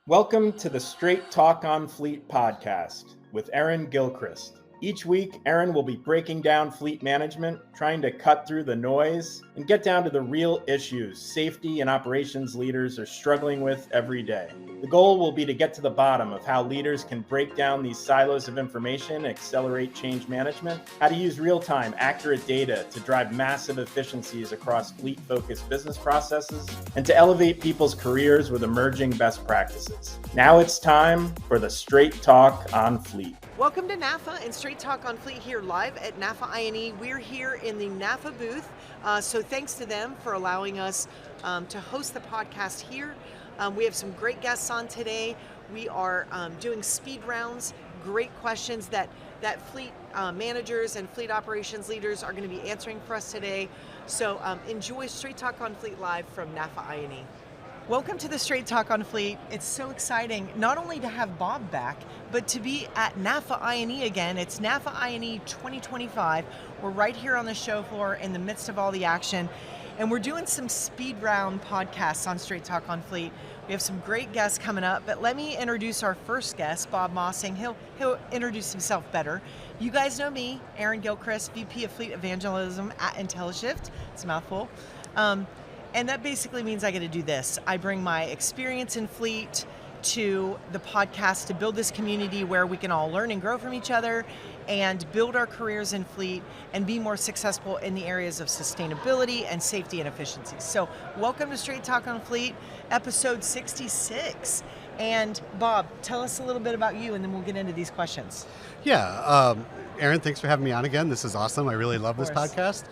Welcome to the Straight Talk on Fleet podcast with Aaron Gilchrist. Each week, Aaron will be breaking down fleet management, trying to cut through the noise and get down to the real issues safety and operations leaders are struggling with every day. The goal will be to get to the bottom of how leaders can break down these silos of information, accelerate change management, how to use real-time, accurate data to drive massive efficiencies across fleet-focused business processes, and to elevate people's careers with emerging best practices. Now it's time for the Straight Talk on Fleet. Welcome to NAFA and Straight Talk on Fleet here live at NAFA I&E. We're here in the NAFA booth, so thanks to them for allowing us to host the podcast here. We have some great guests on today. We are doing speed rounds, great questions that fleet managers and fleet operations leaders are going to be answering for us today. So enjoy Straight Talk on Fleet live from NAFA I&E. Welcome to the Straight Talk on Fleet. It's so exciting not only to have Bob back, but to be at NAFA I&E again. It's NAFA I&E 2025. We're right here on the show floor in the midst of all the action, and we're doing some speed round podcasts on Straight Talk on Fleet. We have some great guests coming up, but let me introduce our first guest, Bob Mossing. He'll introduce himself better. You guys know me, Aaron Gilchrist, VP of Fleet Evangelism at IntelliShift. It's a mouthful. And that basically means I get to do this. I bring my experience in fleet to the podcast to build this community where we can all learn and grow from each other and build our careers in fleet and be more successful in the areas of sustainability and safety and efficiency. So welcome to Straight Talk on Fleet, episode 66. And Bob, tell us a little bit about you and then we'll get into these questions. Yeah, Aaron, thanks for having me on again. This is awesome. I really love this podcast.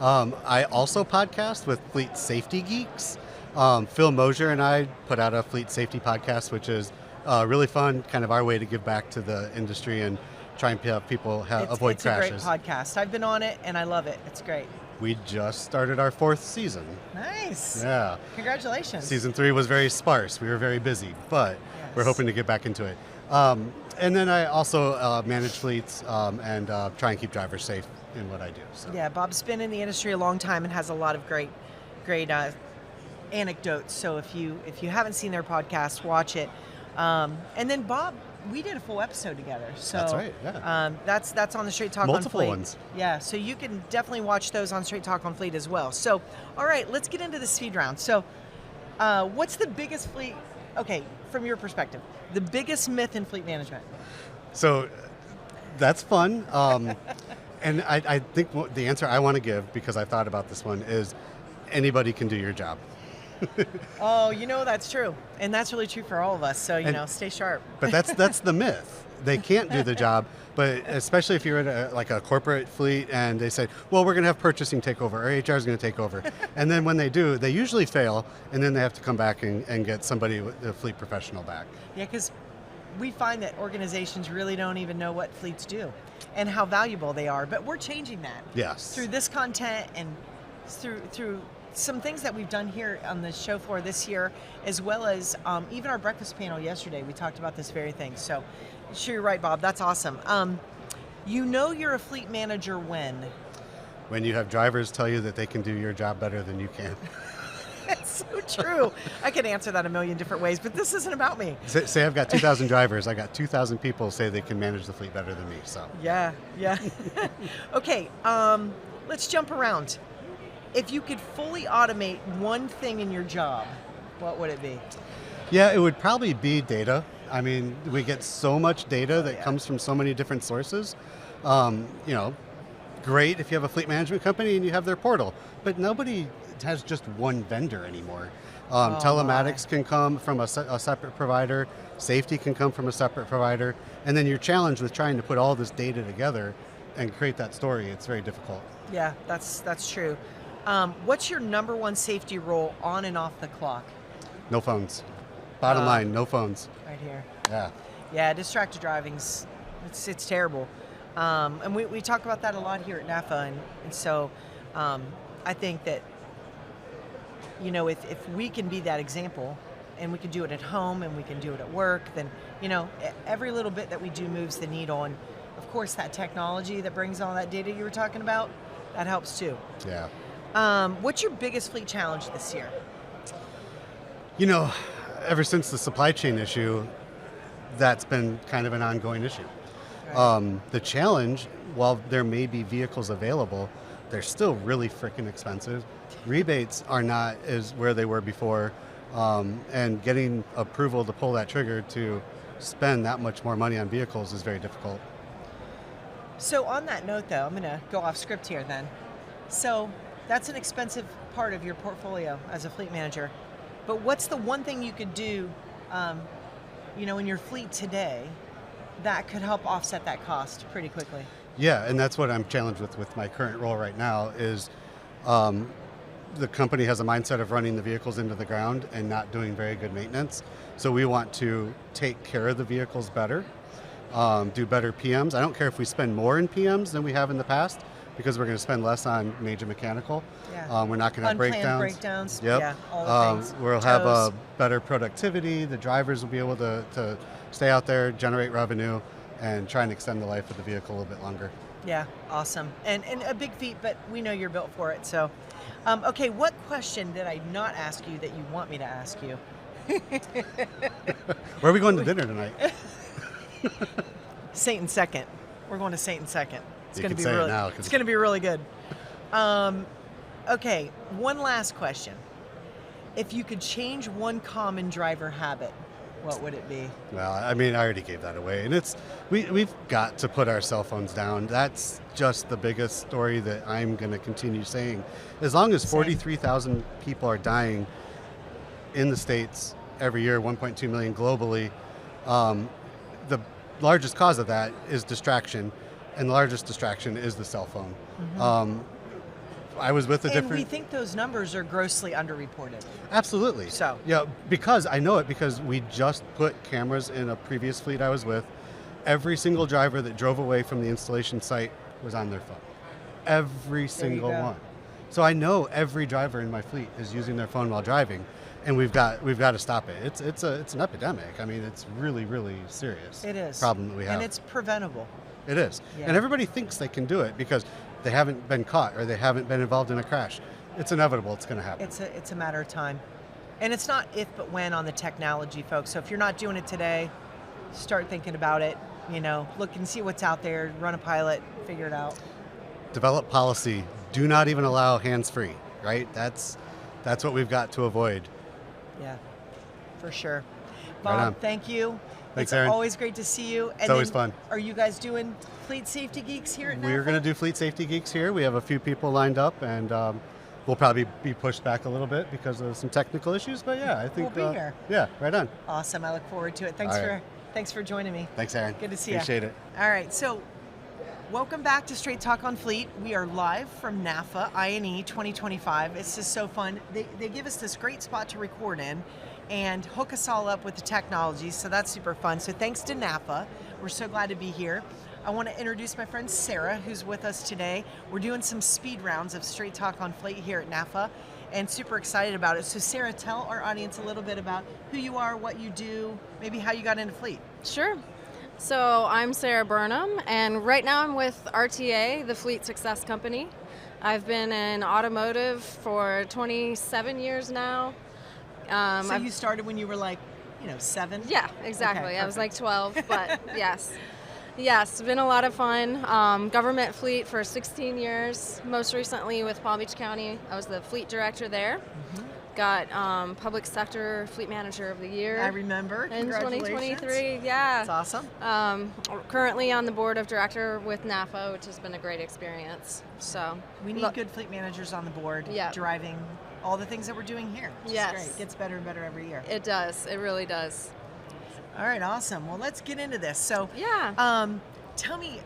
I also podcast with Fleet Safety Geeks. Phil Mosier and I put out a fleet safety podcast, which is really fun, kind of our way to give back to the industry and try and help people avoid crashes. It's a great podcast. I've been on it and I love it. It's great. We just started our 4th season. Nice. Yeah. Congratulations. Season 3 was very sparse. We were very busy, but we're hoping to get back into it. And then I also manage fleets and try and keep drivers safe in what I do. So. Yeah, Bob's been in the industry a long time and has a lot of great anecdotes. So if you haven't seen their podcast, watch it. And then Bob, we did a full episode together. So that's right. Yeah. That's on the Straight Talk Multiple on Fleet. ones. Yeah. So you can definitely watch those on Straight Talk on Fleet as well. So all right, let's get into the speed round. So what's the biggest fleet? Okay, from your perspective, the biggest myth in fleet management. So that's fun. And I think the answer I want to give, because I thought about this one, is anybody can do your job. Oh, that's true. And that's really true for all of us. So, stay sharp. But that's the myth. They can't do the job, but especially if you're in a corporate fleet and they say, well, we're going to have purchasing take over, or HR is going to take over. And then when they do, they usually fail, and then they have to come back and get somebody, a fleet professional back. Yeah, because we find that organizations really don't even know what fleets do and how valuable they are. But we're changing that. Yes. Through this content and through some things that we've done here on the show floor this year, as well as even our breakfast panel yesterday, we talked about this very thing. So sure, you're right, Bob. That's awesome. You're a fleet manager when? When you have drivers tell you that they can do your job better than you can. That's so true. I could answer that a million different ways, but this isn't about me. Say I've got 2,000 drivers. I got 2,000 people say they can manage the fleet better than me. So yeah. Okay, let's jump around. If you could fully automate one thing in your job, what would it be? Yeah, it would probably be data. I mean, we get so much data that comes from so many different sources. Great if you have a fleet management company and you have their portal, but nobody has just one vendor anymore. Telematics can come from a separate provider, safety can come from a separate provider, and then you're challenged with trying to put all this data together and create that story. It's very difficult. Yeah, that's true. What's your number one safety rule on and off the clock? No phones. Bottom line, no phones. Right here. Yeah. Yeah, distracted driving's it's terrible. And we talk about that a lot here at NAFA, and so I think that if we can be that example and we can do it at home and we can do it at work, then every little bit that we do moves the needle. And of course that technology that brings all that data you were talking about, that helps too. Yeah. What's your biggest fleet challenge this year? ever since the supply chain issue, that's been kind of an ongoing issue. Right. The challenge, while there may be vehicles available, they're still really freaking expensive. Rebates are not as where they were before, and getting approval to pull that trigger to spend that much more money on vehicles is very difficult. So on that note, though, I'm going to go off script here then. So that's an expensive part of your portfolio as a fleet manager. But what's the one thing you could do, in your fleet today that could help offset that cost pretty quickly? Yeah, and that's what I'm challenged with my current role right now is the company has a mindset of running the vehicles into the ground and not doing very good maintenance. So we want to take care of the vehicles better, do better PMs. I don't care if we spend more in PMs than we have in the past because we're going to spend less on major mechanical. Yeah. We're not going to have Unplanned breakdowns. breakdowns. Yep. Yeah, all the things. We'll have a Tows. better productivity. The drivers will be able to stay out there, generate revenue, and try and extend the life of the vehicle a little bit longer. Yeah, awesome. And a big feat, but we know you're built for it. So, okay, what question did I not ask you that you want me to ask you? Where are we going to dinner tonight? Saint and Second. We're going to Saint and Second. It's You going to can be say it really. now, 'cause- It's going to be really good. Okay, one last question. If you could change one common driver habit, what would it be? Well, I mean, I already gave that away, and we've got to put our cell phones down. That's just the biggest story that I'm going to continue saying. As long as Same. 43,000 people are dying in the States every year, 1.2 million globally, the largest cause of that is distraction, and the largest distraction is the cell phone. I was with a And different... we think those numbers are grossly underreported. Absolutely. So. Yeah, because I know it because we just put cameras in a previous fleet I was with. Every single driver that drove away from the installation site was on their phone. Every single go. one. So I know every driver in my fleet is using their phone while driving, and we've got to stop it. It's an epidemic. I mean, it's really, really serious. It is. Problem that we have. And it's preventable. It is. Yeah. And everybody thinks they can do it because they haven't been caught or they haven't been involved in a crash. It's inevitable. It's going to happen. It's a matter of time. And it's not if but when on the technology, folks. So if you're not doing it today, start thinking about it. Look and see what's out there, run a pilot, figure it out. Develop policy. Do not even allow hands-free, right? That's what we've got to avoid. Yeah, for sure. Right Bob, on. thank you. Thanks, it's Aaron. always great to see you. And It's always then, fun. Are you guys doing Fleet Safety Geeks here at NAFA? We're going to do Fleet Safety Geeks here. We have a few people lined up, and we'll probably be pushed back a little bit because of some technical issues. But yeah, I think We'll be here. Yeah, right on. Awesome. I look forward to it. All right. Thanks for joining me. Thanks, Aaron. Good to see you. Appreciate it. All right, so welcome back to Straight Talk on Fleet. We are live from NAFA I&E 2025. It's just so fun. They give us this great spot to record in and hook us all up with the technology, so that's super fun. So thanks to NAFA. We're so glad to be here. I want to introduce my friend Sarah, who's with us today. We're doing some speed rounds of Straight Talk on Fleet here at NAFA, and super excited about it. So Sarah, tell our audience a little bit about who you are, what you do, maybe how you got into fleet. Sure. So I'm Sarah Burnham, and right now I'm with RTA, the Fleet Success Company. I've been in automotive for 27 years now. So you started when you were 7? Yeah, exactly. Okay, I was like perfect. 12, but yes. Yes, it's been a lot of fun. Government fleet for 16 years, most recently with Palm Beach County. I was the fleet director there. Mm-hmm. Got Public Sector Fleet Manager of the Year. I remember. In Congratulations. 2023, yeah. That's awesome. Currently on the board of director with NAFA, which has been a great experience. So We need good fleet managers on the board, Yeah. driving all the things that we're doing here. Which Yes. is great. It gets better and better every year. It does. It really does. All right, awesome. Well, let's get into this. So, Yeah. tell me,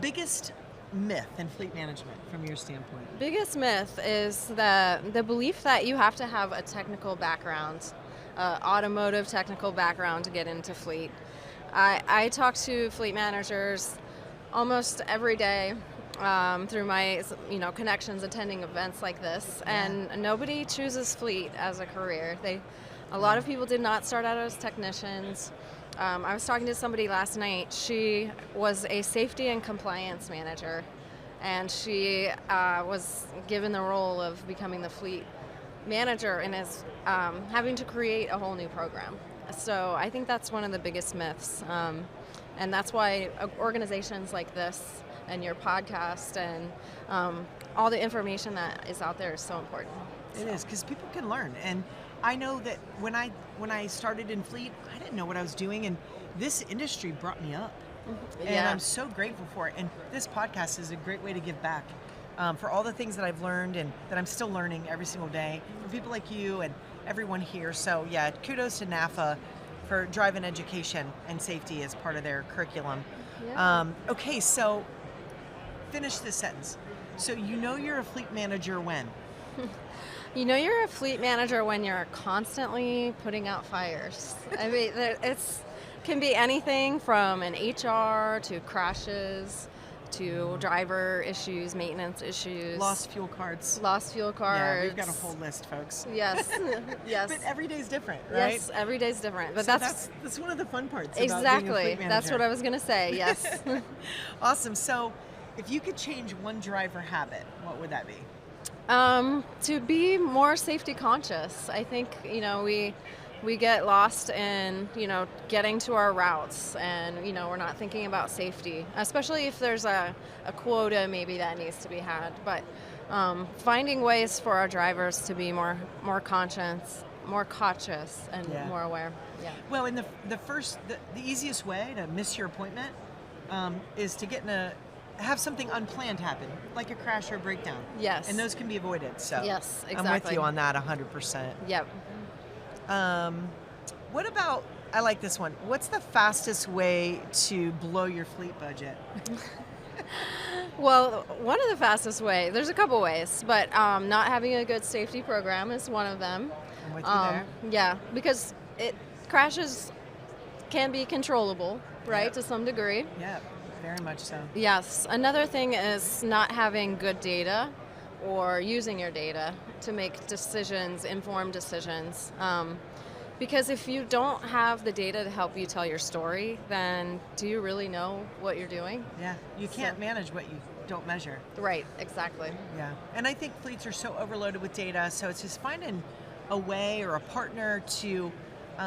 biggest myth in fleet management from your standpoint? Biggest myth is the belief that you have to have a technical background, automotive technical background to get into fleet. I talk to fleet managers almost every day through my connections attending events like this, and nobody chooses fleet as a career. A lot of people did not start out as technicians. I was talking to somebody last night. She was a safety and compliance manager, and she was given the role of becoming the fleet manager and is having to create a whole new program. So I think that's one of the biggest myths. And that's why organizations like this and your podcast and all the information that is out there is so important. It is, because people can learn. And I know that when I started in Fleet, I didn't know what I was doing, and this industry brought me up. And I'm so grateful for it. And this podcast is a great way to give back for all the things that I've learned and that I'm still learning every single day from people like you and everyone here. So yeah, kudos to NAFA for driving education and safety as part of their curriculum. Yeah. Okay, so finish this sentence. So you know you're a fleet manager when? You know you're a fleet manager when you're constantly putting out fires. I mean, it's can be anything from an HR to crashes to driver issues, maintenance issues. Lost fuel cards. Yeah, we've got a whole list, folks. Yes, yes. But every day's different, right? Yes, every day's different. But So that's one of the fun parts exactly. about being a fleet manager. That's what I was going to say, yes. Awesome. So if you could change one driver habit, what would that be? To be more safety conscious. I think, we get lost in, getting to our routes and, we're not thinking about safety, especially if there's a quota maybe that needs to be had. But finding ways for our drivers to be more conscious, and more aware. Yeah. Well, in the easiest way to miss your appointment is to have something unplanned happen, like a crash or a breakdown. Yes. And those can be avoided. So yes, exactly. I'm with you on that 100%. Yep. What about, I like this one. What's the fastest way to blow your fleet budget? Well, one of the fastest ways, there's a couple ways, but not having a good safety program is one of them. I'm with you there. Yeah, because crashes can be controllable, right, Yep. to some degree. Yeah, very much so. Yes. Another thing is not having good data or using your data to make informed decisions. Because if you don't have the data to help you tell your story, then do you really know what you're doing? Yeah, you can't manage what you don't measure. Right, exactly. Yeah, and I think fleets are so overloaded with data, so it's just finding a way or a partner to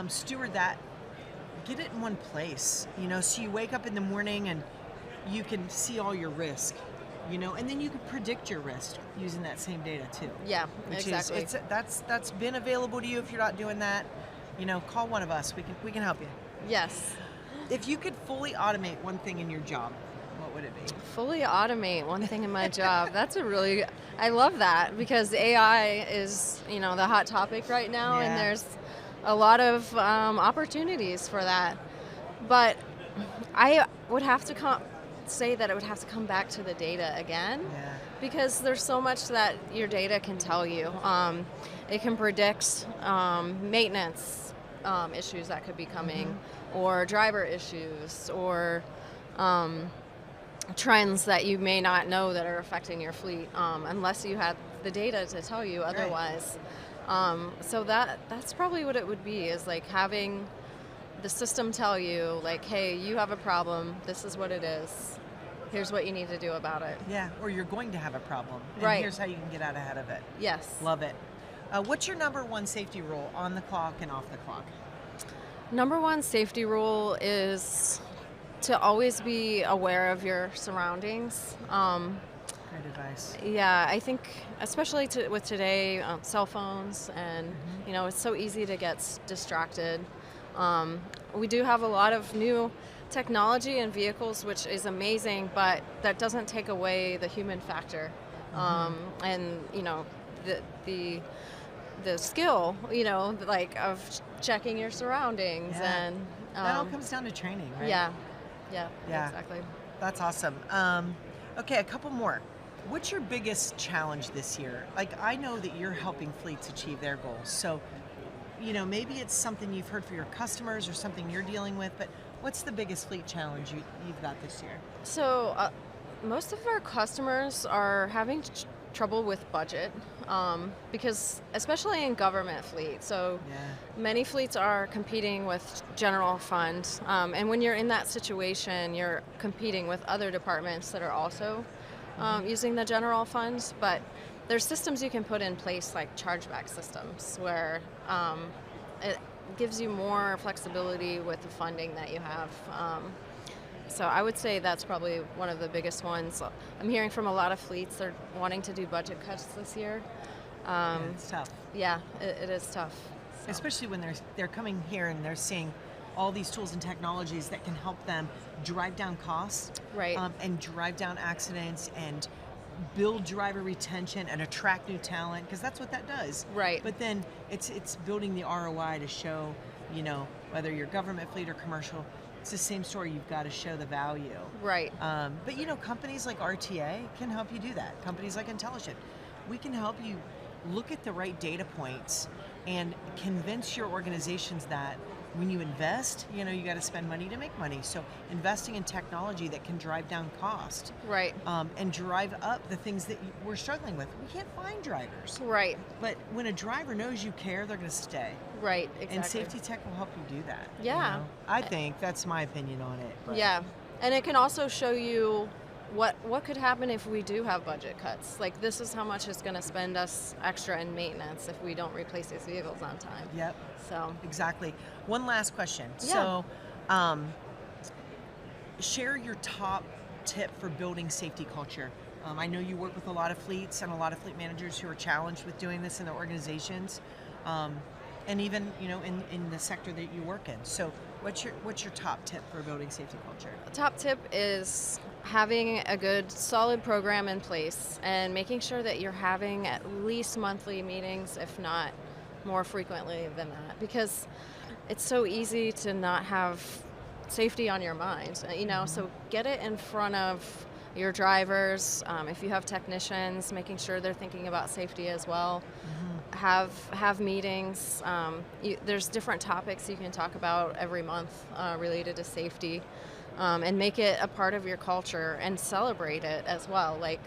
steward that, get it in one place, so you wake up in the morning and you can see all your risk, and then you can predict your risk using that same data too. Yeah, Which exactly. is, that's been available to you. If you're not doing that, call one of us. We can help you. Yes. If you could fully automate one thing in your job, what would it be? Fully automate one thing in my job. I love that because AI is, the hot topic right now, and there's a lot of opportunities for that. But I would have to say that it would have to come back to the data again, because there's so much that your data can tell you. It can predict maintenance issues that could be coming, or driver issues, or trends that you may not know that are affecting your fleet, unless you had the data to tell you otherwise. So that's probably what it would be, is like having the system tell you, like, hey, you have a problem, this is what it is, here's what you need to do about it. Yeah, or you're going to have a problem, and right. Here's how you can get out ahead of it. Yes. Love it. What's your number one safety rule on the clock and off the clock? Number one safety rule is to always be aware of your surroundings. Great advice. Yeah, I think especially with today, cell phones, and it's so easy to get distracted. We do have a lot of new technology and vehicles, which is amazing, but that doesn't take away the human factor. And the skill, like of checking your surroundings, and that all comes down to training, right? Yeah, exactly. That's awesome. Okay, a couple more. What's your biggest challenge this year? Like, I know that you're helping fleets achieve their goals, so maybe it's something you've heard for your customers or something you're dealing with, but what's the biggest fleet challenge you've got this year? So most of our customers are having trouble with budget, because especially in government fleet, so many fleets are competing with general fund, and when you're in that situation, you're competing with other departments that are also using the general funds, but there's systems you can put in place like chargeback systems where it gives you more flexibility with the funding that you have. So I would say that's probably one of the biggest ones. I'm hearing from a lot of fleets they're wanting to do budget cuts this year. It's tough. Yeah, it is tough. So. Especially when they're coming here and they're seeing all these tools and technologies that can help them drive down costs, right, and drive down accidents and build driver retention and attract new talent, because that's what that does. Right. But then it's building the ROI to show, whether you're government fleet or commercial, it's the same story. You've got to show the value. Right. But companies like RTA can help you do that. Companies like Intelligent, we can help you look at the right data points and convince your organizations that when you invest, you got to spend money to make money. So investing in technology that can drive down cost, right, and drive up the things that we're struggling with. We can't find drivers, right. But when a driver knows you care, they're going to stay. Right, exactly. And safety tech will help you do that. Yeah, I think that's my opinion on it. But. Yeah, and it can also show you what could happen if we do have budget cuts. Like, this is how much it's going to spend us extra in maintenance if we don't replace these vehicles on time. Yep. So exactly. One last question. Yeah. So, share your top tip for building safety culture. I know you work with a lot of fleets and a lot of fleet managers who are challenged with doing this in their organizations, and even in the sector that you work in. So, what's your top tip for building safety culture? The top tip is having a good, solid program in place and making sure that you're having at least monthly meetings, if not more frequently than that, because it's so easy to not have safety on your mind, Mm-hmm. So get it in front of your drivers. If you have technicians, making sure they're thinking about safety as well. Mm-hmm. Have meetings. There's different topics you can talk about every month related to safety, and make it a part of your culture and celebrate it as well. Like,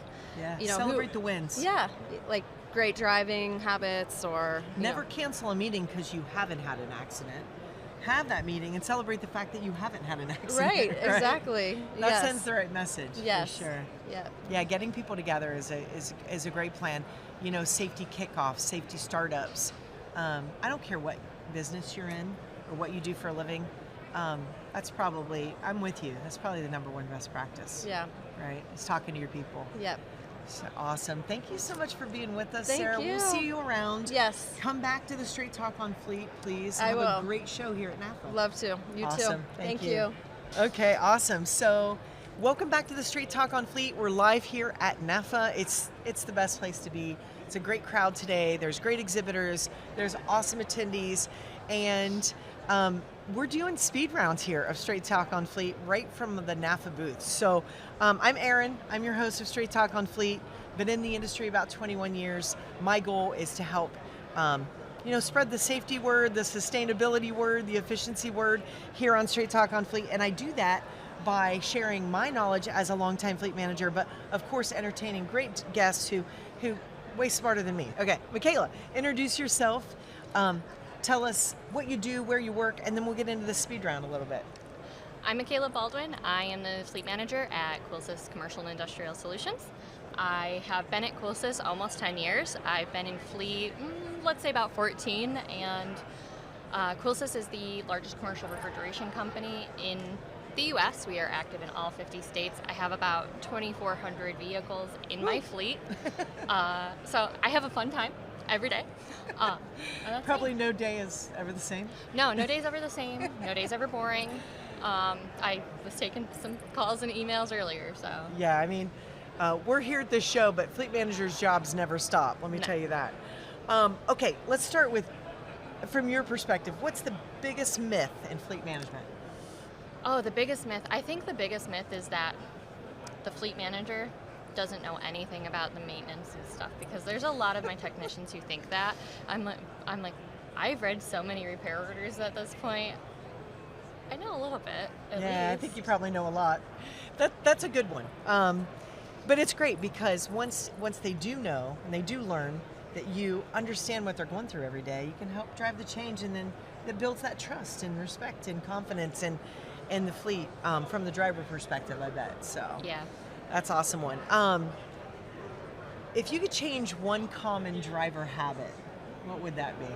celebrate the wins. Yeah, like great driving habits, or never cancel a meeting because you haven't had an accident. Have that meeting and celebrate the fact that you haven't had an accident. Right, exactly. That sends the right message. Yes. For sure. Yeah. Yeah, getting people together is a great plan. Safety kickoffs, safety startups. I don't care what business you're in or what you do for a living. I'm with you. That's probably the number one best practice. Yeah. Right? It's talking to your people. Yep. So awesome. Thank you so much for being with us, Thank Sarah. you. We'll see you around. Yes. Come back to the Straight Talk on Fleet, please. I Have will. a great show here at NAFA. Love to. You Awesome. too. Thank you. you. Okay, awesome. So, welcome back to the Straight Talk on Fleet. We're live here at NAFA. It's the best place to be. It's a great crowd today. There's great exhibitors. There's awesome attendees, and we're doing speed rounds here of Straight Talk on Fleet right from the NAFA booth. So, I'm Erin. I'm your host of Straight Talk on Fleet. Been in the industry about 21 years. My goal is to help spread the safety word, the sustainability word, the efficiency word here on Straight Talk on Fleet. And I do that by sharing my knowledge as a longtime fleet manager, but of course entertaining great guests who way smarter than me. Okay, Michaela, introduce yourself. Tell us what you do, where you work, and then we'll get into the speed round a little bit. I'm Michaela Baldwin. I am the fleet manager at CoolSys Commercial and Industrial Solutions. I have been at CoolSys almost 10 years. I've been in fleet, let's say about 14, and CoolSys is the largest commercial refrigeration company in the U.S. We are active in all 50 states. I have about 2,400 vehicles in my fleet, so I have a fun time every day. Probably no day is ever the same? No day's ever the same. No day's ever boring. I was taking some calls and emails earlier, so. Yeah, I mean, we're here at this show, but fleet managers' jobs never stop, let me tell you that. Okay, let's start with, from your perspective, what's the biggest myth in fleet management? Oh, the biggest myth? I think the biggest myth is that the fleet manager doesn't know anything about the maintenance and stuff, because there's a lot of my technicians who think that. I'm like, I've read so many repair orders at this point. I know a little bit, at least. I think you probably know a lot. That's a good one. But it's great because once they do know and they do learn that you understand what they're going through every day, you can help drive the change, and then that builds that trust and respect and confidence in the fleet from the driver perspective, I bet. So yeah, that's an awesome one. If you could change one common driver habit, what would that be?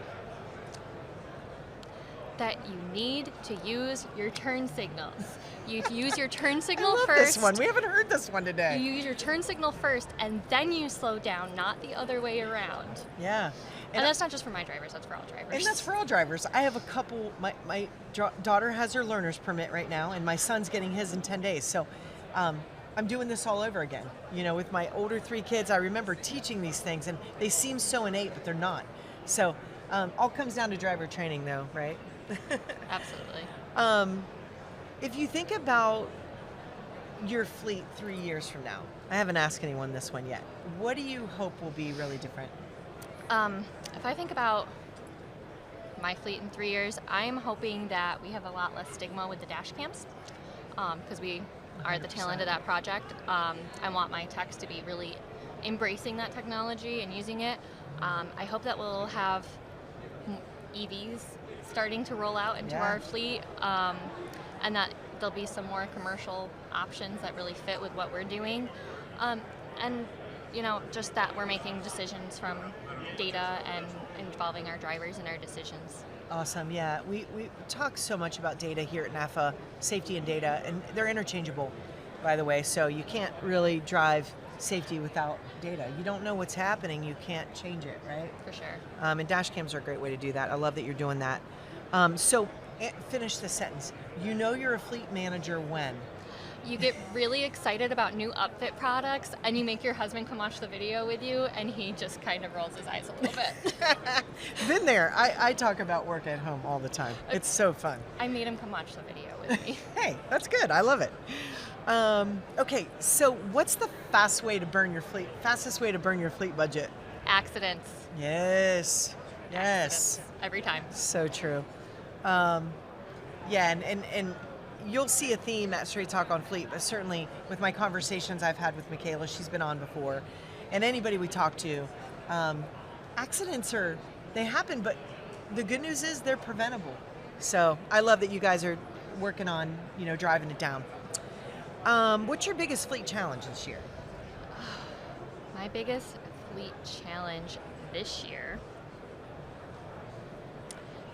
That you need to use your turn signals. You use your turn I signal love first. this one. We haven't heard this one today. You use your turn signal first, and then you slow down, not the other way around. Yeah. And that's not just for my drivers, that's for all drivers. And that's for all drivers. I have a couple, my daughter has her learner's permit right now, and my son's getting his in 10 days. So I'm doing this all over again. You know, with my older 3 kids, I remember teaching these things, and they seem so innate, but they're not. So all comes down to driver training, though, right? Absolutely. If you think about your fleet 3 years from now, I haven't asked anyone this one yet, what do you hope will be really different? If I think about my fleet in 3 years, I'm hoping that we have a lot less stigma with the dash cams, because we are at the tail end of that project. I want my techs to be really embracing that technology and using it. I hope that we'll have EVs starting to roll out into our fleet, and that there'll be some more commercial options that really fit with what we're doing. And you know, just that we're making decisions from data and involving our drivers in our decisions. Awesome, yeah. We talk so much about data here at NAFA, safety and data, and they're interchangeable, by the way, so you can't really drive safety without data. You don't know what's happening, you can't change it, right? For sure. And dash cams are a great way to do that. I love that you're doing that. So finish the sentence. You know you're a fleet manager when? You get really excited about new upfit products, and you make your husband come watch the video with you, and he just kind of rolls his eyes a little bit. Been there. I talk about work at home all the time. It's so fun. I made him come watch the video with me. Hey, that's good. I love it. Okay, so what's the fastest way to burn your fleet budget? Accidents. Yes. Accidents. Every time. So true. Yeah, and you'll see a theme at Straight Talk on Fleet, but certainly with my conversations I've had with Michaela, she's been on before, and anybody we talk to, accidents they happen, but the good news is they're preventable. So I love that you guys are working on, driving it down. What's your biggest fleet challenge this year? My biggest fleet challenge this year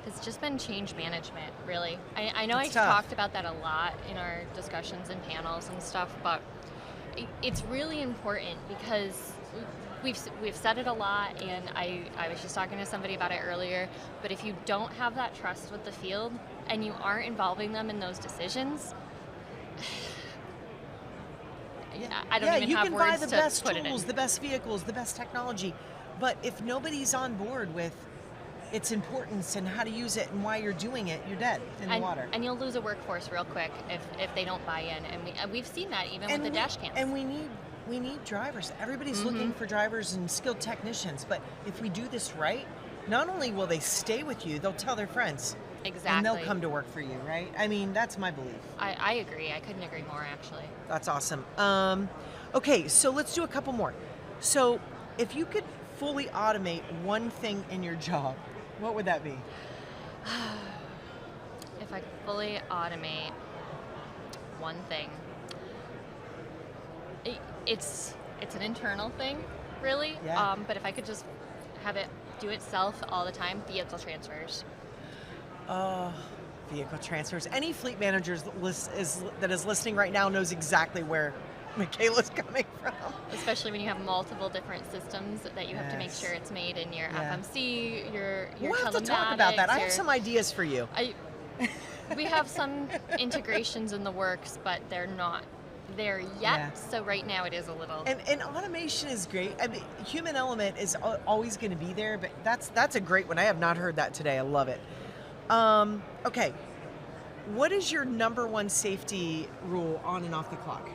has just been change management, really. I know It's I tough. talked about that a lot in our discussions and panels and stuff, but it's really important because we've said it a lot, and I was just talking to somebody about it earlier, but if you don't have that trust with the field and you aren't involving them in those decisions, I don't even have words to put it in. You can buy the best tools, the best vehicles, the best technology, but if nobody's on board with its importance and how to use it and why you're doing it, you're dead in the water. And you'll lose a workforce real quick if they don't buy in. And we've seen that even with the dash cams. And we need drivers. Everybody's looking for drivers and skilled technicians. But if we do this right, not only will they stay with you, they'll tell their friends. Exactly. And they'll come to work for you, right? I mean, that's my belief. I agree. I couldn't agree more, actually. That's awesome. Okay, so let's do a couple more. So if you could fully automate one thing in your job, what would that be? If I could fully automate one thing, it's an internal thing, really. Yeah. But if I could just have it do itself all the time, vehicle transfers. Vehicle transfers. Any fleet managers that is listening right now knows exactly where Michaela's coming from. Especially when you have multiple different systems that you have to make sure it's made in your FMC, your We'll have to talk about that. I have some ideas for you. We have some integrations in the works, but they're not there yet. Yeah. So right now it is a little. And automation is great. I mean, human element is always going to be there, but that's a great one. I have not heard that today. I love it. Okay. What is your number one safety rule on and off the clock?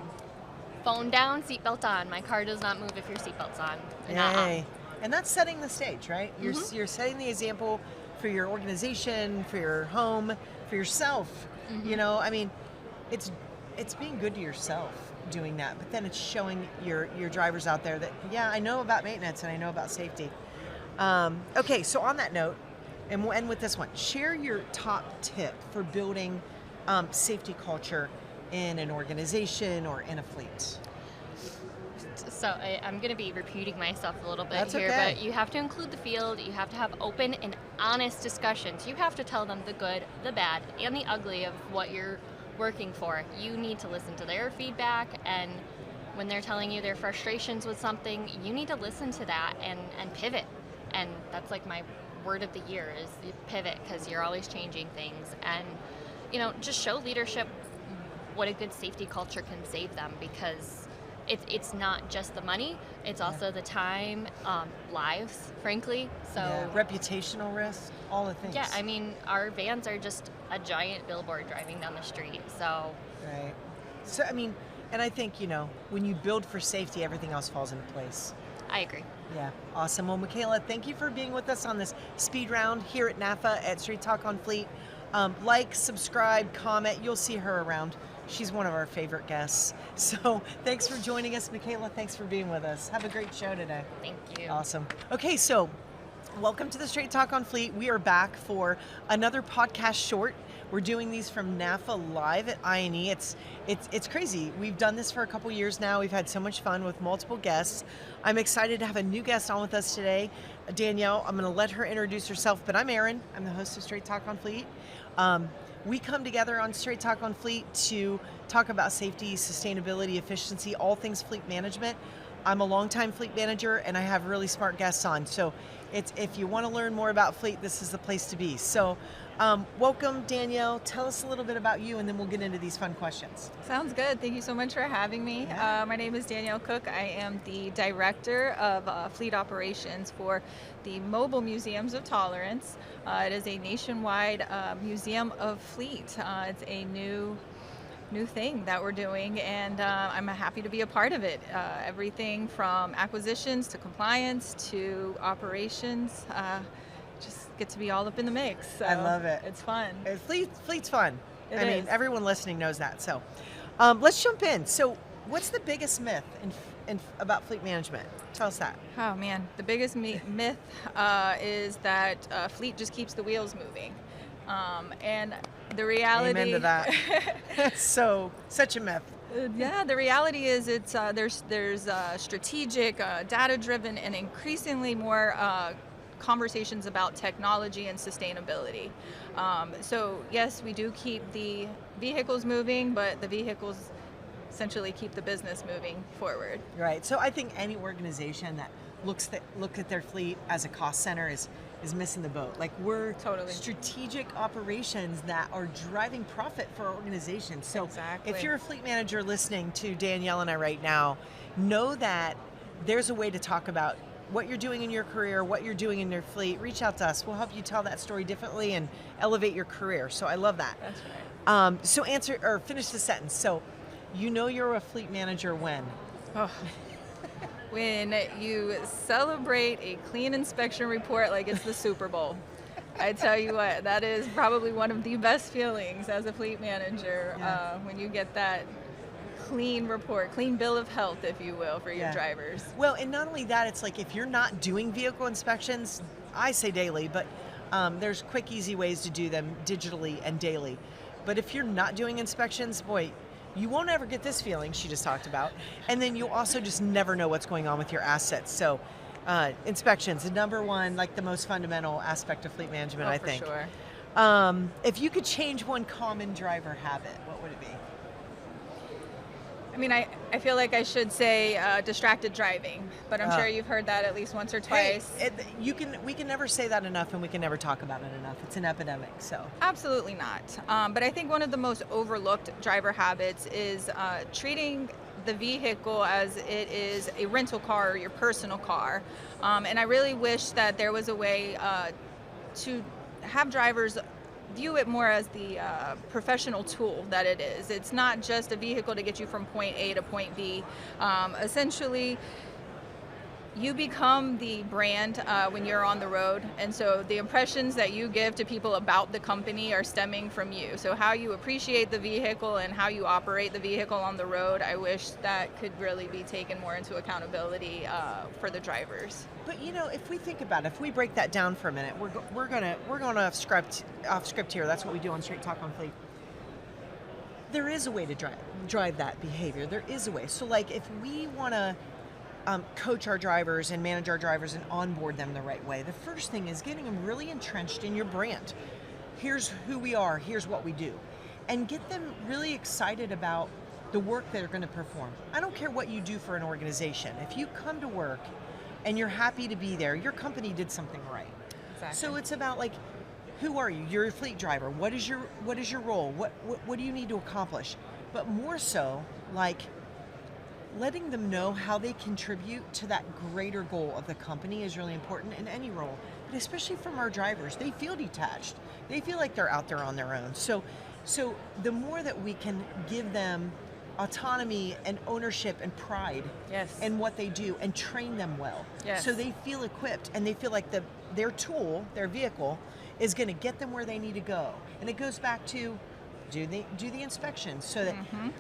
Phone down, seatbelt on. My car does not move if your seatbelt's on. Yay. And that's setting the stage, right? You're setting the example for your organization, for your home, for yourself. I mean, it's being good to yourself doing that, but then it's showing your drivers out there that, yeah, I know about maintenance and I know about safety. Okay, so on that note, and we'll end with this one. Share your top tip for building safety culture in an organization or in a fleet. So I'm going to be repeating myself a little bit That's here, okay. but you have to include the field. You have to have open and honest discussions. You have to tell them the good, the bad, and the ugly of what you're working for. You need to listen to their feedback, and when they're telling you their frustrations with something, you need to listen to that and pivot. And that's like my word of the year is pivot, because you're always changing things. And, just show leadership what a good safety culture can save them, because it's not just the money, it's also the time, lives, frankly. So reputational risk, all the things. Yeah, I mean, our vans are just a giant billboard driving down the street. So Right. So, I mean, and I think, when you build for safety, everything else falls into place. I agree. Yeah, awesome. Well, Michaela, thank you for being with us on this speed round here at NAFA at Straight Talk on Fleet. Like, subscribe, comment. You'll see her around. She's one of our favorite guests. So thanks for joining us, Michaela. Thanks for being with us. Have a great show today. Thank you. Awesome. Okay, so welcome to the Straight Talk on Fleet. We are back for another podcast short. We're doing these from NAFA live at I&E. It's crazy. We've done this for a couple years now. We've had so much fun with multiple guests. I'm excited to have a new guest on with us today, Danielle. I'm going to let her introduce herself, but I'm Erin. I'm the host of Straight Talk on Fleet. We come together on Straight Talk on Fleet to talk about safety, sustainability, efficiency, all things fleet management. I'm a longtime fleet manager, and I have really smart guests on. So if you want to learn more about fleet, this is the place to be. So welcome, Danielle. Tell us a little bit about you, and then we'll get into these fun questions. Sounds good. Thank you so much for having me. Yeah. My name is Danielle Cook. I am the Director of Fleet Operations for the Mobile Museums of Tolerance. It is a nationwide museum of fleet. It's a new thing that we're doing, and I'm happy to be a part of it. Everything from acquisitions to compliance to operations. Just get to be all up in the mix. So I love it. It's fun. Fleet's fun. It I mean, is. everyone listening knows that. So let's jump in. So what's the biggest myth about fleet management? Tell us that. Oh man, the biggest myth is that fleet just keeps the wheels moving, and the reality. Amen to that. So such a myth. Yeah, the reality is it's there's strategic, data-driven, and increasingly more conversations about technology and sustainability. So yes, we do keep the vehicles moving, but the vehicles essentially keep the business moving forward. Right. So I think any organization that look at their fleet as a cost center is missing the boat. Like, we're Totally. strategic operations that are driving profit for our organization. So Exactly. if you're a fleet manager listening to Danielle and I right now, know that there's a way to talk about what you're doing in your career, what you're doing in your fleet. Reach out to us. We'll help you tell that story differently and elevate your career. So I love that. That's right. So finish the sentence. So you're a fleet manager when? Oh. When you celebrate a clean inspection report like it's the Super Bowl. I tell you what, that is probably one of the best feelings as a fleet manager, Yeah. when you get that clean report, clean bill of health, if you will, for your Yeah. drivers. Well, and not only that, it's like if you're not doing vehicle inspections, I say daily, but there's quick, easy ways to do them digitally and daily. But if you're not doing inspections, boy, you won't ever get this feeling she just talked about. And then you'll also just never know what's going on with your assets. So inspections, the number one, like the most fundamental aspect of fleet management, I think. For sure. If you could change one common driver habit, what would it be? I mean, I feel like I should say distracted driving, but I'm sure you've heard that at least once or twice. Hey, we can never say that enough, and we can never talk about it enough. It's an epidemic, so. Absolutely not. But I think one of the most overlooked driver habits is treating the vehicle as it is a rental car or your personal car. And I really wish that there was a way to have drivers view it more as the professional tool that it is. It's not just a vehicle to get you from point A to point B. Essentially, you become the brand when you're on the road, and so the impressions that you give to people about the company are stemming from you. So how you appreciate the vehicle and how you operate the vehicle on the road, I wish that could really be taken more into accountability for the drivers. But if we think about it, if we break that down for a minute, we're going off script here. That's what we do on Straight Talk on Fleet. There is a way to drive that behavior. There is a way. So like if we want to coach our drivers and manage our drivers and onboard them the right way, the first thing is getting them really entrenched in your brand. Here's who we are, here's what we do. And get them really excited about the work they're going to perform. I don't care what you do for an organization. If you come to work and you're happy to be there, your company did something right. Exactly. So it's about like, who are you? You're a fleet driver. What is your role? What do you need to accomplish? But more so, like, letting them know how they contribute to that greater goal of the company is really important in any role. But especially from our drivers, they feel detached. They feel like they're out there on their own. So the more that we can give them autonomy and ownership and pride in what they do and train them well, so they feel equipped and they feel like their tool, their vehicle, is going to get them where they need to go. And it goes back to do the inspections so that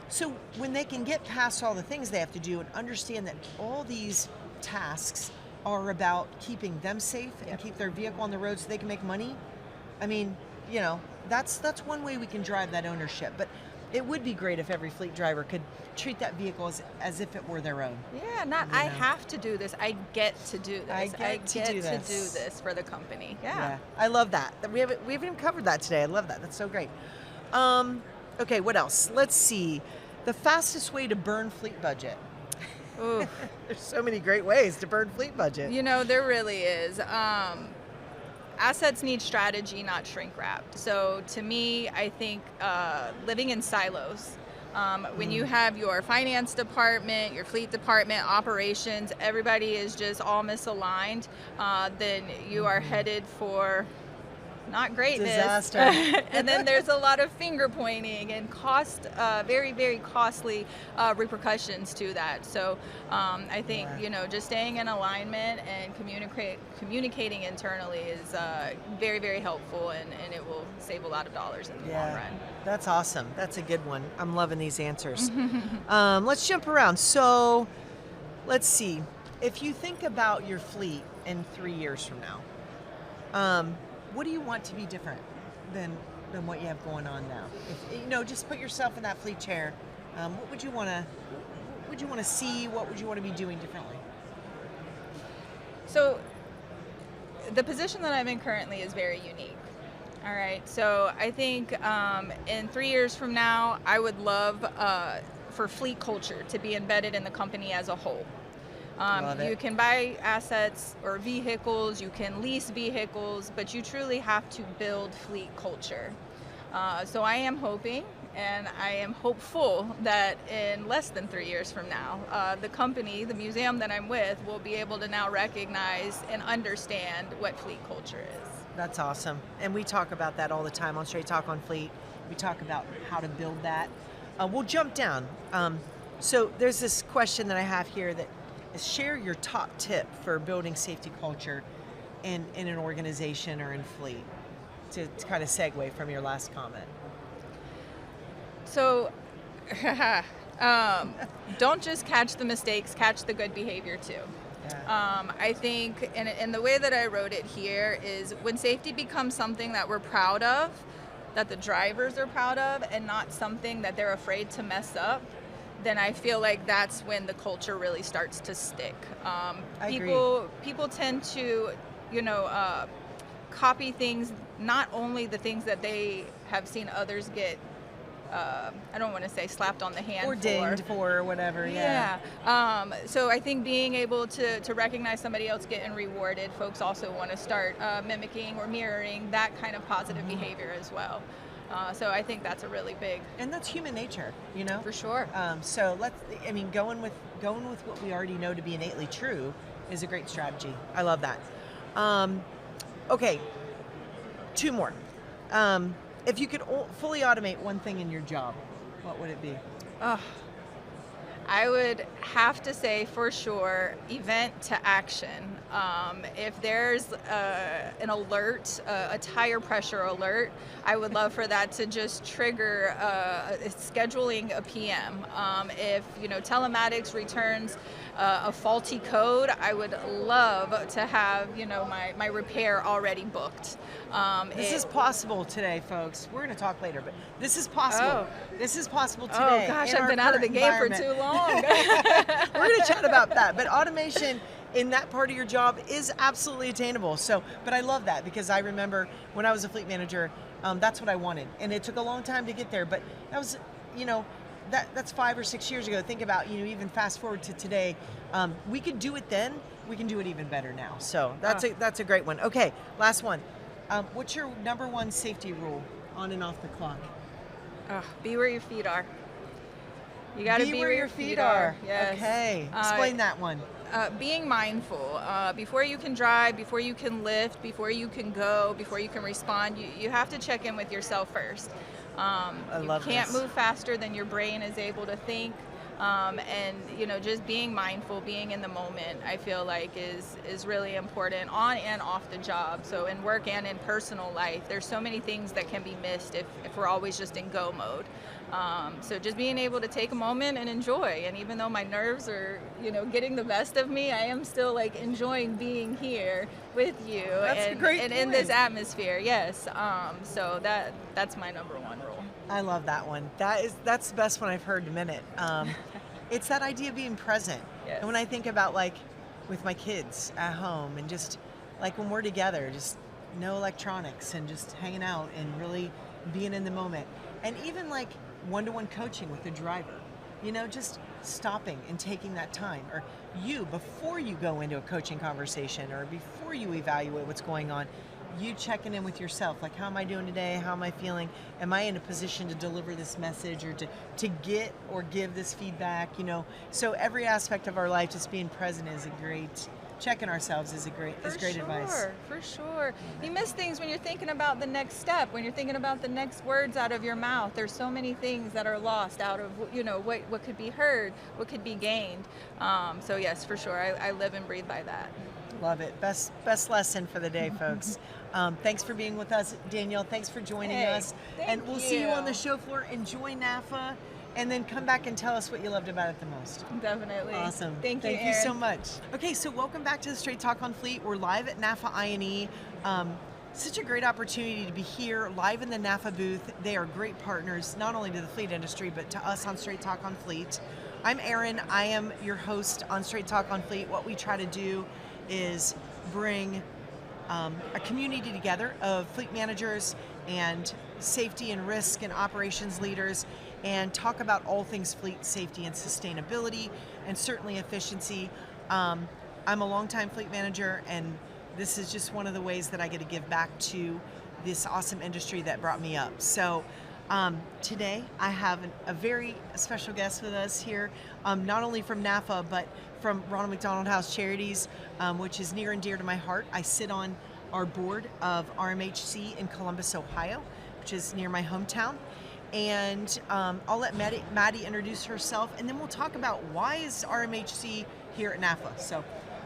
so when they can get past all the things they have to do and understand that all these tasks are about keeping them safe and keep their vehicle on the road so they can make money. I mean, you know, that's one way we can drive that ownership. But it would be great if every fleet driver could treat that vehicle as if it were their own. Yeah, not I have to do this. I get to do this. I get to do this for the company. Yeah. I love that. We haven't even covered that today. I love that. That's so great. Okay, what else? Let's see. The fastest way to burn fleet budget. Ooh. There's so many great ways to burn fleet budget. You know, there really is. Assets need strategy, not shrink wrapped. So to me, I think living in silos. When you have your finance department, your fleet department, operations, everybody is just all misaligned, then you are headed for not greatness. Disaster. And then there's a lot of finger pointing and very, very costly repercussions to that. So I think, you know, just staying in alignment and communicating internally is very, very helpful, and it will save a lot of dollars in the long run. That's awesome. That's a good one. I'm loving these answers. Let's jump around. So let's see. If you think about your fleet in 3 years from now, what do you want to be different than what you have going on now? If, you know, just put yourself in that fleet chair. What would you want to see? What would you want to be doing differently? So the position that I'm in currently is very unique. All right. So I think in 3 years from now, I would love for fleet culture to be embedded in the company as a whole. You can buy assets or vehicles, you can lease vehicles, but you truly have to build fleet culture. So I am hoping and I am hopeful that in less than 3 years from now, the company, the museum that I'm with, will be able to now recognize and understand what fleet culture is. That's awesome. And we talk about that all the time on Straight Talk on Fleet. We talk about how to build that. We'll jump down. So there's this question that I have here that is, share your top tip for building safety culture in an organization or in fleet, to kind of segue from your last comment. So don't just catch the mistakes, catch the good behavior too. Yeah. I think, and the way that I wrote it here is, when safety becomes something that we're proud of, that the drivers are proud of, and not something that they're afraid to mess up, then I feel like that's when the culture really starts to stick. People tend to, you know, copy things, not only the things that they have seen others get, I don't want to say slapped on the hand or dinged for or whatever. So I think being able to recognize somebody else getting rewarded, folks also want to start mimicking or mirroring that kind of positive behavior as well. So I think that's a really big, and that's human nature, you know. For sure. So going with what we already know to be innately true is a great strategy. I love that. Okay, 2 more. If you could fully automate one thing in your job, what would it be? I would have to say, for sure, event to action. If there's an alert, a tire pressure alert, I would love for that to just trigger scheduling a PM. If, you know, telematics returns a faulty code, I would love to have, my repair already booked. This is possible today, folks. We're going to talk later, but this is possible. Oh. This is possible today. Oh gosh, I've been out of the game for too long. We're going to chat about that, but automation in that part of your job is absolutely attainable. But I love that, because I remember when I was a fleet manager, that's what I wanted, and it took a long time to get there. But that was, that's 5 or 6 years ago. Think about, even fast forward to today. We could do it then. We can do it even better now. So that's a great one. Okay, last one. What's your number one safety rule on and off the clock? Be where your feet are. You got to be where your feet are. Yes. Okay. Explain that one. Being mindful. Before you can drive, before you can lift, before you can go, before you can respond, you have to check in with yourself first. You can't move faster than your brain is able to think. And just being mindful, being in the moment, I feel like is really important on and off the job. So in work and in personal life, there's so many things that can be missed if we're always just in go mode. So just being able to take a moment and enjoy. And even though my nerves are, getting the best of me, I am still enjoying being here with you. That's a great point. In this atmosphere. Yes. So that's my number one rule. I love that one. That's the best one I've heard in a minute. It's that idea of being present. Yes. And when I think about with my kids at home, and just when we're together, just no electronics and just hanging out and really being in the moment. And even one-to-one coaching with the driver, just stopping and taking that time. Or before you go into a coaching conversation, or before you evaluate what's going on, you checking in with yourself, how am I doing today? How am I feeling? Am I in a position to deliver this message, or to get or give this feedback? So every aspect of our life, just being present is checking ourselves is great advice. For sure. You miss things when you're thinking about the next step, when you're thinking about the next words out of your mouth. There's so many things that are lost out of, what could be heard, what could be gained. So yes, for sure. I live and breathe by that. Love it. Best lesson for the day, folks. Thanks for being with us, Danielle. Thanks for joining us. And we'll see you on the show floor. Enjoy NAFA, and then come back and tell us what you loved about it the most. Definitely. Awesome. Thank you, Thank you Erin. so much. Okay, so welcome back to the Straight Talk on Fleet. We're live at NAFA I&E. Such a great opportunity to be here live in the NAFA booth. They are great partners, not only to the fleet industry, but to us on Straight Talk on Fleet. I'm Erin. I am your host on Straight Talk on Fleet. What we try to do is bring a community together of fleet managers and safety and risk and operations leaders, and talk about all things fleet safety and sustainability, and certainly efficiency. I'm a longtime fleet manager, and this is just one of the ways that I get to give back to this awesome industry that brought me up. So today I have a very special guest with us here, not only from NAFA, but from Ronald McDonald House Charities, which is near and dear to my heart. I sit on our board of RMHC in Columbus, Ohio, which is near my hometown. And I'll let Maddie introduce herself, and then we'll talk about why is RMHC here at NAFA. So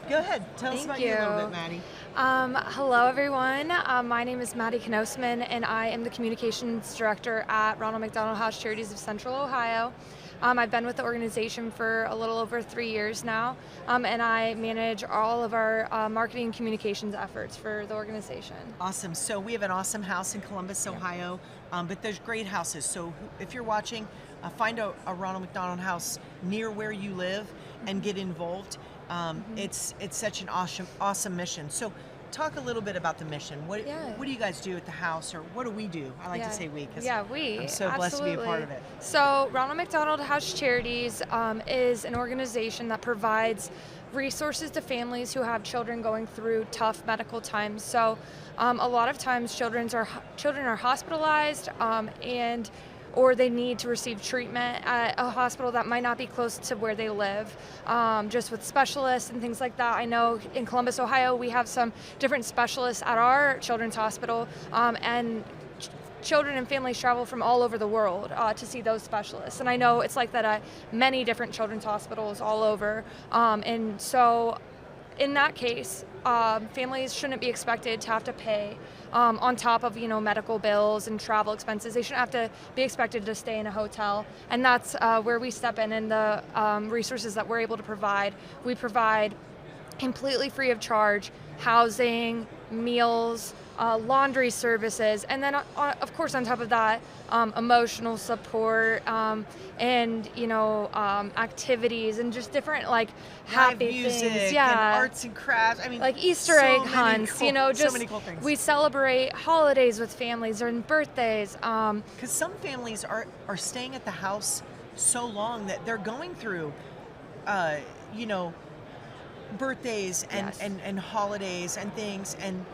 go ahead, tell us about you a little bit, Maddie. Hello, everyone. My name is Maddie Knosman, and I am the Communications Director at Ronald McDonald House Charities of Central Ohio. I've been with the organization for a little over 3 years now, and I manage all of our marketing and communications efforts for the organization. Awesome. So we have an awesome house in Columbus, Ohio, but there's great houses. So if you're watching, find a Ronald McDonald House near where you live and get involved. It's such an awesome mission. So talk a little bit about the mission. What do you guys do at the house, or what do we do? I like to say we, because I'm so blessed to be a part of it. So Ronald McDonald House Charities is an organization that provides resources to families who have children going through tough medical times. So a lot of times children are hospitalized or they need to receive treatment at a hospital that might not be close to where they live, just with specialists and things like that. I know in Columbus, Ohio, we have some different specialists at our children's hospital, and children and families travel from all over the world to see those specialists. And I know it's like that at many different children's hospitals all over. And so in that case, families shouldn't be expected to have to pay on top of medical bills and travel expenses. They shouldn't have to be expected to stay in a hotel, and that's where we step in, and the resources that we're able to provide. We provide completely free of charge housing, meals, laundry services, and then of course on top of that, emotional support, and activities and just different like happy Live music things, and arts and crafts. I mean, like Easter egg hunts, so just many cool things. we celebrate holidays with families and birthdays. Because some families are staying at the house so long that they're going through, birthdays and, Yes. and holidays and things, and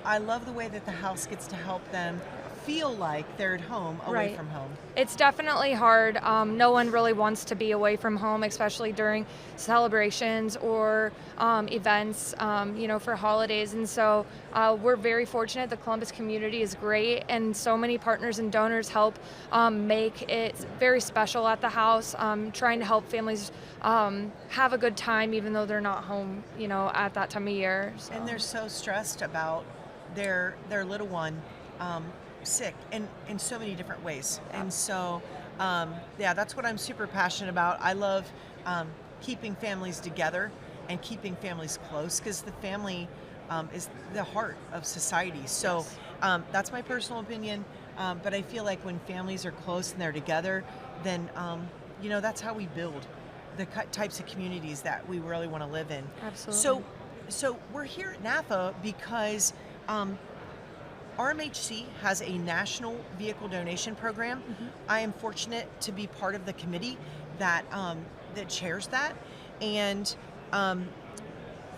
I love the way that the house gets to help them feel like they're at home, away Right. from home. It's definitely hard. No one really wants to be away from home, especially during celebrations or events, for holidays. And so we're very fortunate. The Columbus community is great, and so many partners and donors help make it very special at the house, trying to help families have a good time, even though they're not home, at that time of year. So. And they're so stressed about their little one sick in so many different ways. Yeah. And so, that's what I'm super passionate about. I love keeping families together and keeping families close, because the family is the heart of society. So that's my personal opinion. But I feel like when families are close and they're together, then, that's how we build the types of communities that we really want to live in. Absolutely. So we're here at NAFA because RMHC has a national vehicle donation program. Mm-hmm. I am fortunate to be part of the committee that chairs that. And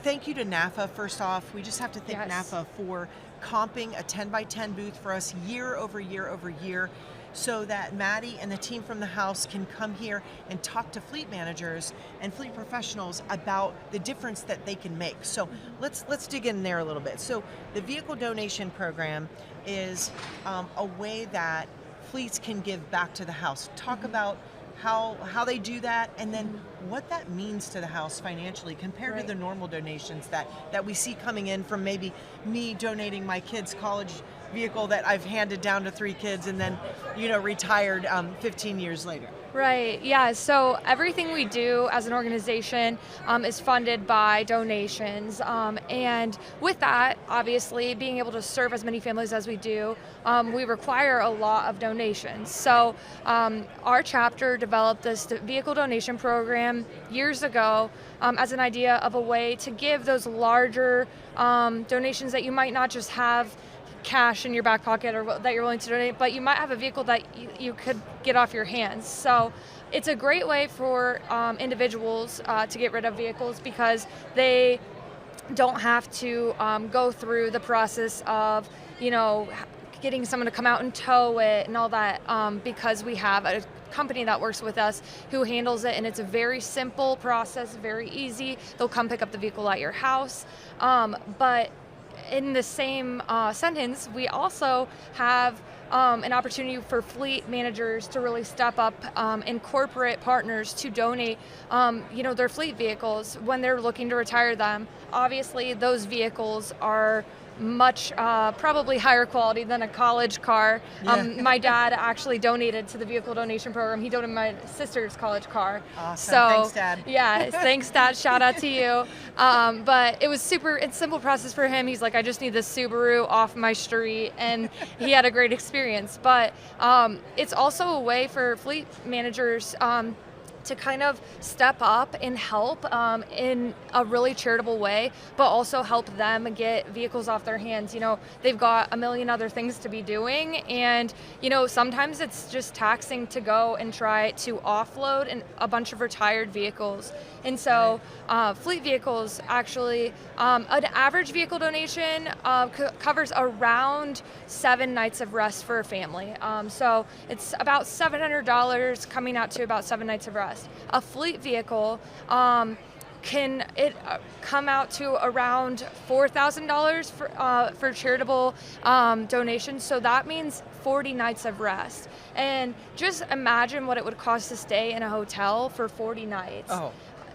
thank you to NAFA, first off. We just have to thank Yes. NAFA for comping a 10x10 booth for us year over year over year, so that Maddie and the team from the house can come here and talk to fleet managers and fleet professionals about the difference that they can make. So let's dig in there a little bit. So the vehicle donation program is a way that fleets can give back to the house. Talk about how they do that, and then what that means to the house financially compared Right. to the normal donations that we see coming in from maybe me donating my kid's college vehicle that I've handed down to 3 kids and then retired 15 years later. Right, yeah, so everything we do as an organization is funded by donations, and with that, obviously, being able to serve as many families as we do, we require a lot of donations. So our chapter developed this vehicle donation program years ago as an idea of a way to give those larger donations that you might not just have cash in your back pocket or that you're willing to donate, but you might have a vehicle that you could get off your hands. So it's a great way for individuals to get rid of vehicles, because they don't have to go through the process of getting someone to come out and tow it and all that, because we have a company that works with us who handles it, and it's a very simple process, very easy. They'll come pick up the vehicle at your house, but in the same sentence, we also have an opportunity for fleet managers to really step up, and corporate partners to donate, their fleet vehicles when they're looking to retire them. Obviously, those vehicles are much probably higher quality than a college car. My dad actually donated to the vehicle donation program. He donated my sister's college car. Awesome. So, Thanks, Dad. Yeah, thanks, Dad. Shout out to you. But it was it's a simple process for him. He's like, I just need this Subaru off my street, and he had a great experience. But it's also a way for fleet managers to kind of step up and help in a really charitable way, but also help them get vehicles off their hands. They've got a million other things to be doing, and sometimes it's just taxing to go and try to offload a bunch of retired vehicles. And so fleet vehicles actually, an average vehicle donation covers around 7 nights of rest for a family. So it's about $700 coming out to about 7 nights of rest. A fleet vehicle can come out to around $4,000 for charitable donations. So that means 40 nights of rest. And just imagine what it would cost to stay in a hotel for 40 nights. Oh.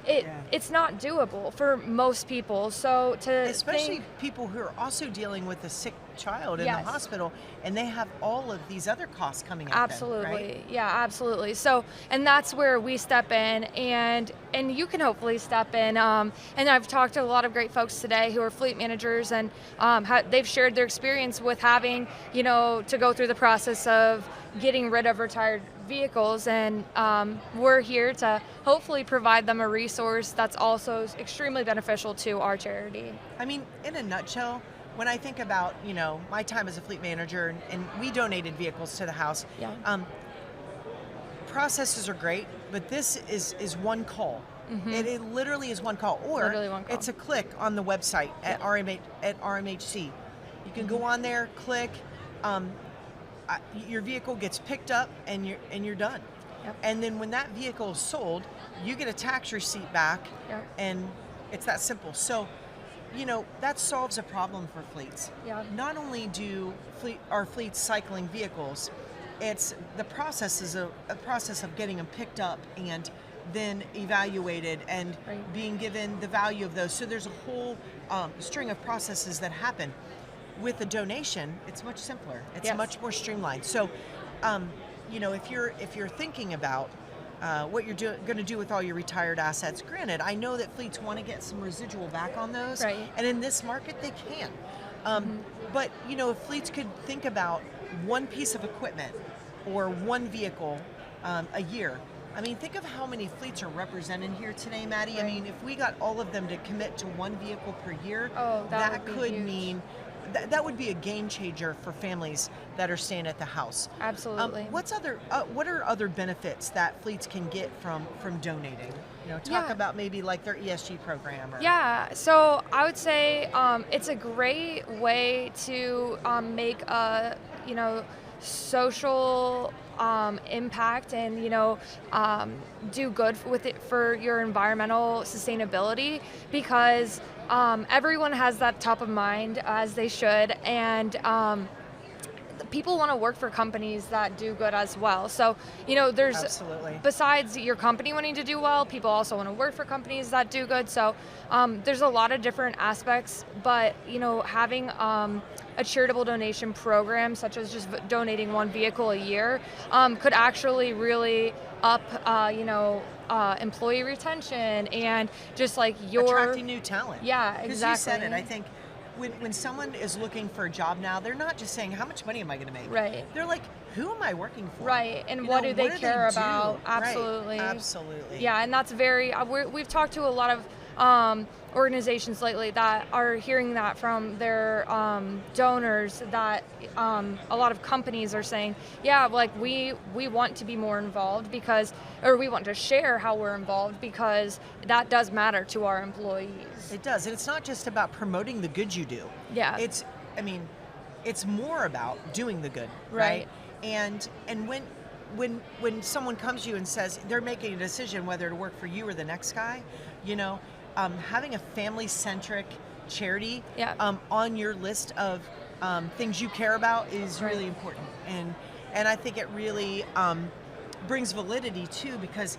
it's not doable for most people. So especially people who are also dealing with a sick child in the hospital, and they have all of these other costs coming at absolutely them, right? Yeah, absolutely. So, and that's where we step in, and you can hopefully step in, and I've talked to a lot of great folks today who are fleet managers, and they've shared their experience with having, to go through the process of getting rid of retired vehicles, and we're here to hopefully provide them a resource that's also extremely beneficial to our charity. I mean, in a nutshell, when I think about, my time as a fleet manager, and we donated vehicles to the house, processes are great, but this is one call. Mm-hmm. It literally is one call, or one call. It's a click on the website at RMHC. You can go on there, click, your vehicle gets picked up, and you're done. Yep. And then when that vehicle is sold, you get a tax receipt back, and it's that simple. So, that solves a problem for fleets. Yeah. Not only do our fleets cycling vehicles, it's the process is a process of getting them picked up and then evaluated and being given the value of those. So there's a whole string of processes that happen. With a donation, it's much simpler. It's much more streamlined. So, if you're thinking about what you're going to do with all your retired assets, granted, I know that fleets want to get some residual back on those, and in this market they can. But if fleets could think about one piece of equipment or one vehicle a year. I mean, think of how many fleets are represented here today, Maddie. I mean, if we got all of them to commit to one vehicle per year, that could mean that would be a game changer for families that are staying at the house. Absolutely. What are other benefits that fleets can get from donating? Talk about maybe like their ESG program. Yeah, so I would say it's a great way to make a social impact and do good with it for your environmental sustainability, because everyone has that top of mind, as they should, and people want to work for companies that do good as well. So, there's Absolutely. Besides your company wanting to do well, people also want to work for companies that do good. So there's a lot of different aspects, but having a charitable donation program, such as just donating one vehicle a year, could actually really up employee retention and just like attracting new talent. Yeah, exactly. Because you said it, I think when someone is looking for a job now, they're not just saying, how much money am I going to make? Right. They're like, who am I working for? Right, and what do they care about? Absolutely. Right. Absolutely. Yeah, and that's very, we've talked to a lot of organizations lately that are hearing that from their donors, that a lot of companies are saying, we want to be more involved or we want to share how we're involved, because that does matter to our employees. It does, and it's not just about promoting the good you do. Yeah. It's more about doing the good, right? And when someone comes to you and says they're making a decision whether to work for you or the next guy, having a family-centric charity on your list of things you care about is really important, and I think it really brings validity too, because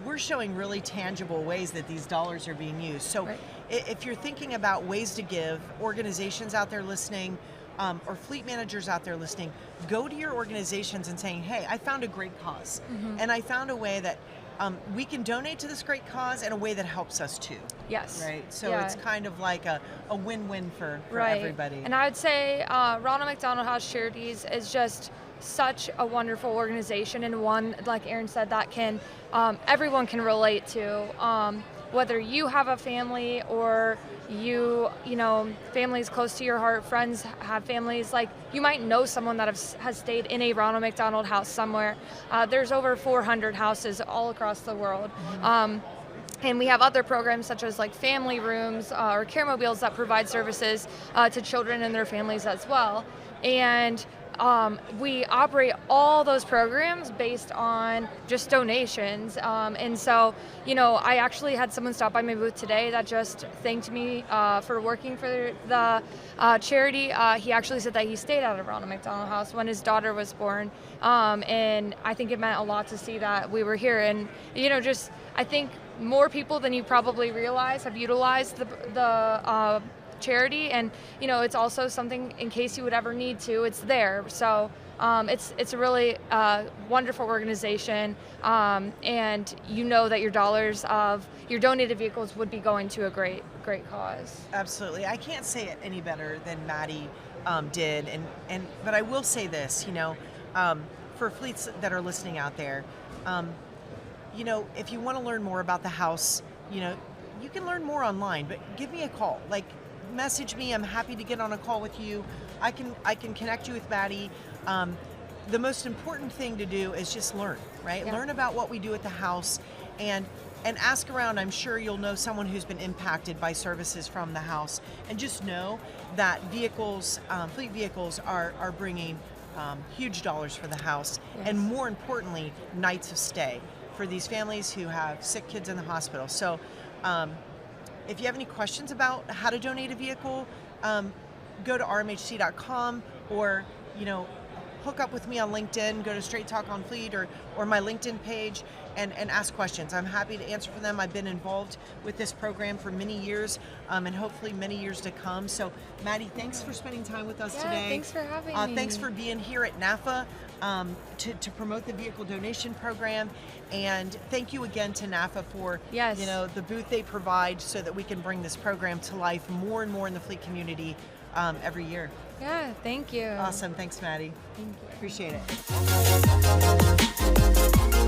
we're showing really tangible ways that these dollars are being used. So if you're thinking about ways to give, organizations out there listening, or fleet managers out there listening, go to your organizations and saying, hey, I found a great cause, and I found a way that we can donate to this great cause in a way that helps us too. Yes. Right. So it's kind of like a win-win for everybody. And I would say Ronald McDonald House Charities is just such a wonderful organization, and one, like Aaron said, that can everyone can relate to. Whether you have a family or families close to your heart, friends have families, like you might know someone that has stayed in a Ronald McDonald house somewhere. There's over 400 houses all across the world. And we have other programs such as like family rooms or care mobiles that provide services to children and their families as well. And we operate all those programs based on just donations. And so, I actually had someone stop by my booth today that just thanked me for working for the charity. He actually said that he stayed at a Ronald McDonald house when his daughter was born. And I think it meant a lot to see that we were here. And, I think more people than you probably realize have utilized the charity, and it's also something in case you would ever need to, it's there. So it's a really wonderful organization, and that your dollars of your donated vehicles would be going to a great cause. Absolutely. I can't say it any better than Maddie did, but I will say this, for fleets that are listening out there, if you want to learn more about the house, you can learn more online, but give me a call. Message me. I'm happy to get on a call with you. I can connect you with Maddie. The most important thing to do is just learn, right? Yeah. Learn about what we do at the house, and ask around. I'm sure you'll know someone who's been impacted by services from the house, and just know that fleet vehicles are bringing huge dollars for the house, yes. And more importantly, nights of stay for these families who have sick kids in the hospital. So if you have any questions about how to donate a vehicle, go to rmhc.com, or hook up with me on LinkedIn. Go to Straight Talk on Fleet or my LinkedIn page and ask questions. I'm happy to answer for them. I've been involved with this program for many years, and hopefully many years to come. So Maddie, thanks for spending time with us today. Thanks for having me. Thanks for being here at NAFA to promote the vehicle donation program, and thank you again to NAFA for the booth they provide so that we can bring this program to life more and more in the fleet community every year. Yeah, thank you. Awesome. Thanks, Maddie. Thank you. Appreciate it.